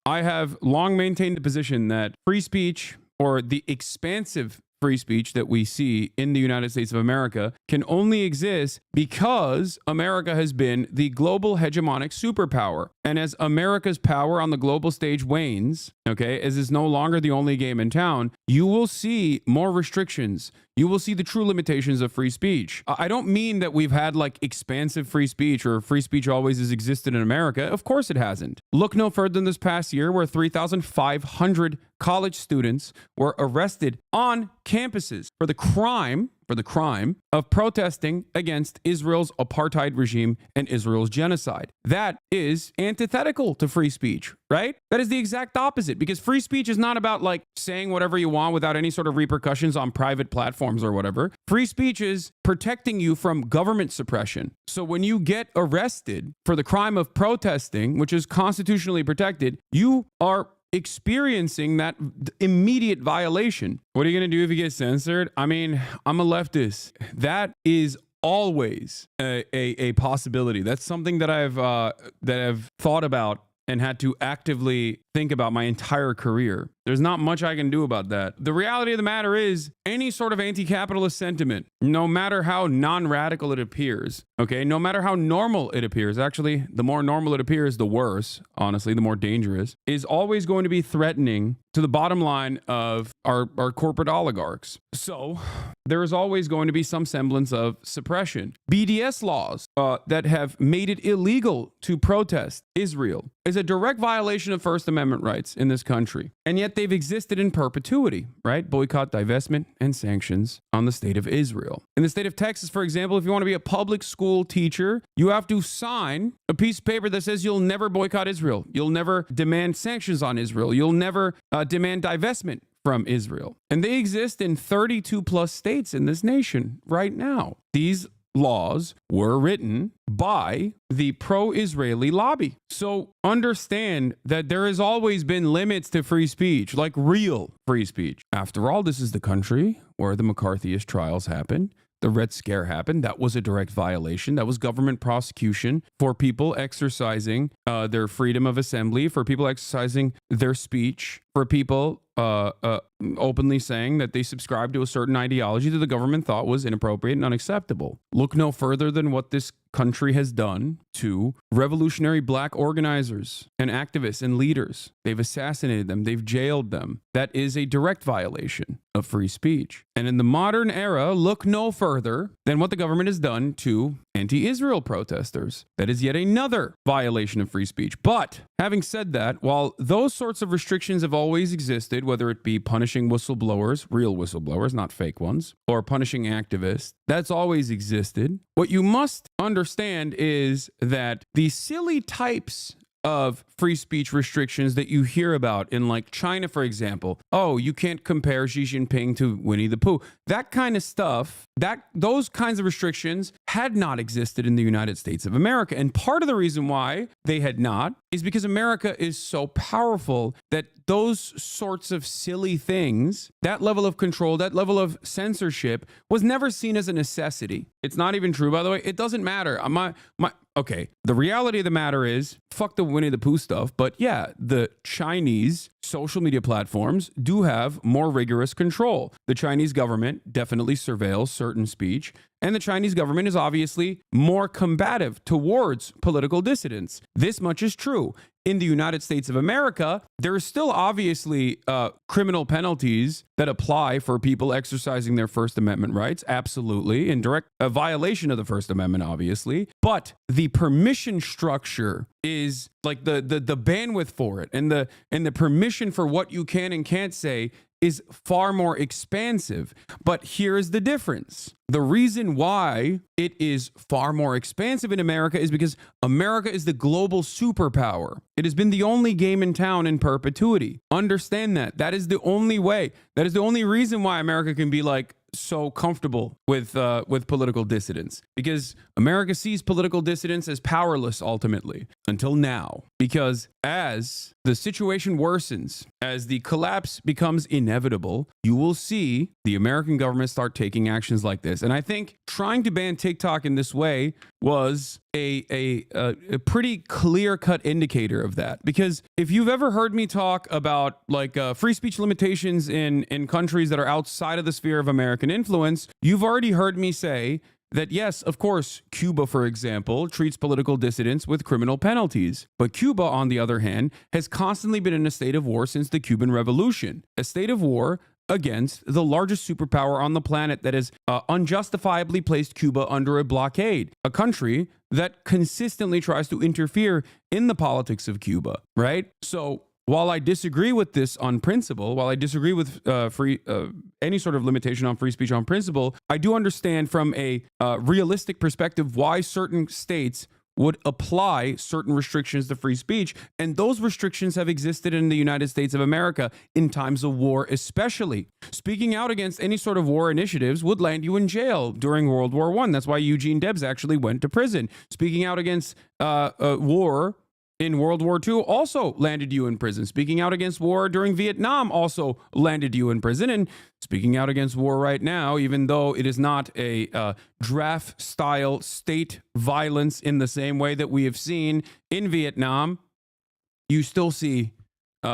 I have long maintained the position that free speech, or the expansive free speech that we see in the United States of America, can only exist because America has been the global hegemonic superpower. And as America's power on the global stage wanes, okay, as is no longer the only game in town, you will see more restrictions. You will see the true limitations of free speech. I don't mean that we've had like expansive free speech or free speech always has existed in America. Of course it hasn't. Look no further than this past year where 3,500 college students were arrested on campuses for the crime of protesting against Israel's apartheid regime and Israel's genocide. That is antithetical to free speech, right? That is the exact opposite, because free speech is not about like saying whatever you want without any sort of repercussions on private platforms or whatever. Free speech is protecting you from government suppression. So when you get arrested for the crime of protesting, which is constitutionally protected, you are experiencing that immediate violation. What are you going to do if you get censored? I mean, I'm a leftist. That is always a possibility. That's something that I've thought about and had to actively think about my entire career. There's not much I can do about that. The reality of the matter is, any sort of anti-capitalist sentiment, no matter how non-radical it appears, okay, no matter how normal it appears, actually, the more normal it appears, the worse, honestly, the more dangerous, is always going to be threatening to the bottom line of our corporate oligarchs. So there is always going to be some semblance of suppression. BDS laws that have made it illegal to protest Israel is a direct violation of First Amendment rights in this country. And yet they've existed in perpetuity, right? Boycott, divestment, and sanctions on the state of Israel. In the state of Texas, for example, if you want to be a public school teacher, you have to sign a piece of paper that says you'll never boycott Israel. You'll never demand sanctions on Israel. You'll never demand divestment from Israel. And they exist in 32 plus states in this nation right now. These laws were written by the pro-Israeli lobby. So understand that there has always been limits to free speech, like real free speech. After all, this is the country where the McCarthyist trials happened. The Red Scare happened. That was a direct violation. That was government prosecution for people exercising their freedom of assembly, for people exercising their speech, for people openly saying that they subscribe to a certain ideology that the government thought was inappropriate and unacceptable. Look no further than what this country has done to revolutionary black organizers and activists and leaders. They've assassinated them. They've jailed them. That is a direct violation of free speech. And in the modern era, look no further than what the government has done to anti-Israel protesters. That is yet another violation of free speech. But having said that, while those sorts of restrictions have always existed, whether it be punishing whistleblowers, real whistleblowers, not fake ones, or punishing activists, that's always existed. What you must understand is that the silly types of free speech restrictions that you hear about in like China, for example. Oh, you can't compare Xi Jinping to Winnie the Pooh. That kind of stuff, those kinds of restrictions had not existed in the United States of America. And part of the reason why they had not is because America is so powerful that those sorts of silly things, that level of control, that level of censorship was never seen as a necessity. It's not even true, by the way. It doesn't matter. Okay, the reality of the matter is, fuck the Winnie the Pooh stuff, but yeah, the Chinese social media platforms do have more rigorous control. The Chinese government definitely surveils certain speech, and the Chinese government is obviously more combative towards political dissidents. This much is true. In the United States of America, there are still obviously criminal penalties that apply for people exercising their First Amendment rights. Absolutely. In direct violation of the First Amendment, obviously. But the permission structure is like the bandwidth for it, and the permission for what you can and can't say is far more expansive. But here's the difference. The reason why it is far more expansive in America is because America is the global superpower. It has been the only game in town in perpetuity. Understand that. That is the only way. That is the only reason why America can be like so comfortable with political dissidents, because America sees political dissidents as powerless ultimately until now, because as the situation worsens, as the collapse becomes inevitable, you will see the American government start taking actions like this. And I think trying to ban TikTok in this way was a pretty clear-cut indicator of that. Because if you've ever heard me talk about like free speech limitations in countries that are outside of the sphere of American influence, you've already heard me say that yes, of course, Cuba, for example, treats political dissidents with criminal penalties. But Cuba, on the other hand, has constantly been in a state of war since the Cuban Revolution, a state of war against the largest superpower on the planet that has unjustifiably placed Cuba under a blockade, a country that consistently tries to interfere in the politics of Cuba, right? So while I disagree with this on principle, while I disagree with any sort of limitation on free speech on principle, I do understand from a realistic perspective why certain states would apply certain restrictions to free speech. And those restrictions have existed in the United States of America in times of war, especially. Speaking out against any sort of war initiatives would land you in jail during World War I. That's why Eugene Debs actually went to prison. Speaking out against war in World War II also landed you in prison. Speaking out against war during Vietnam also landed you in prison. And speaking out against war right now, even though it is not a draft-style state violence in the same way that we have seen in Vietnam, you still see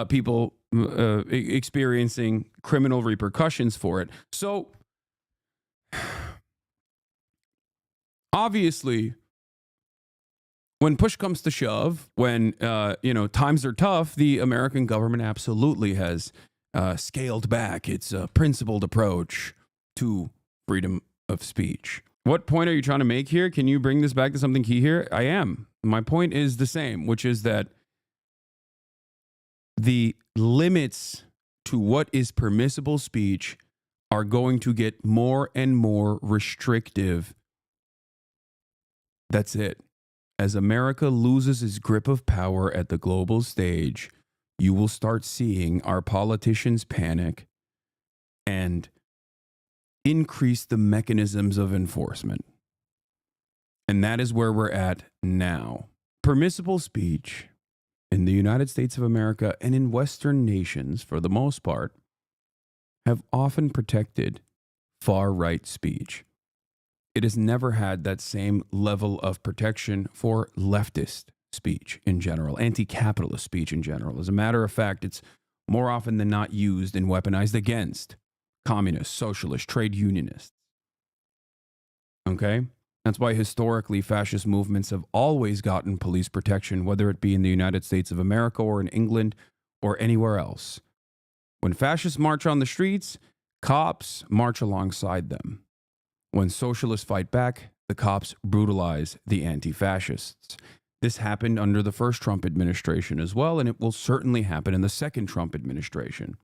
people experiencing criminal repercussions for it. So, obviously, when push comes to shove, when times are tough, the American government absolutely has scaled back its principled approach to freedom of speech. What point are you trying to make here? Can you bring this back to something key here? I am. My point is the same, which is that the limits to what is permissible speech are going to get more and more restrictive. That's it. As America loses its grip of power at the global stage, you will start seeing our politicians panic and increase the mechanisms of enforcement. And that is where we're at now. Permissible speech in the United States of America and in Western nations, for the most part, have often protected far-right speech. It has never had that same level of protection for leftist speech in general, anti-capitalist speech in general. As a matter of fact, it's more often than not used and weaponized against communists, socialists, trade unionists. Okay? That's why historically fascist movements have always gotten police protection, whether it be in the United States of America or in England or anywhere else. When fascists march on the streets, cops march alongside them. When socialists fight back, the cops brutalize the anti-fascists. This happened under the first Trump administration as well, and it will certainly happen in the second Trump administration.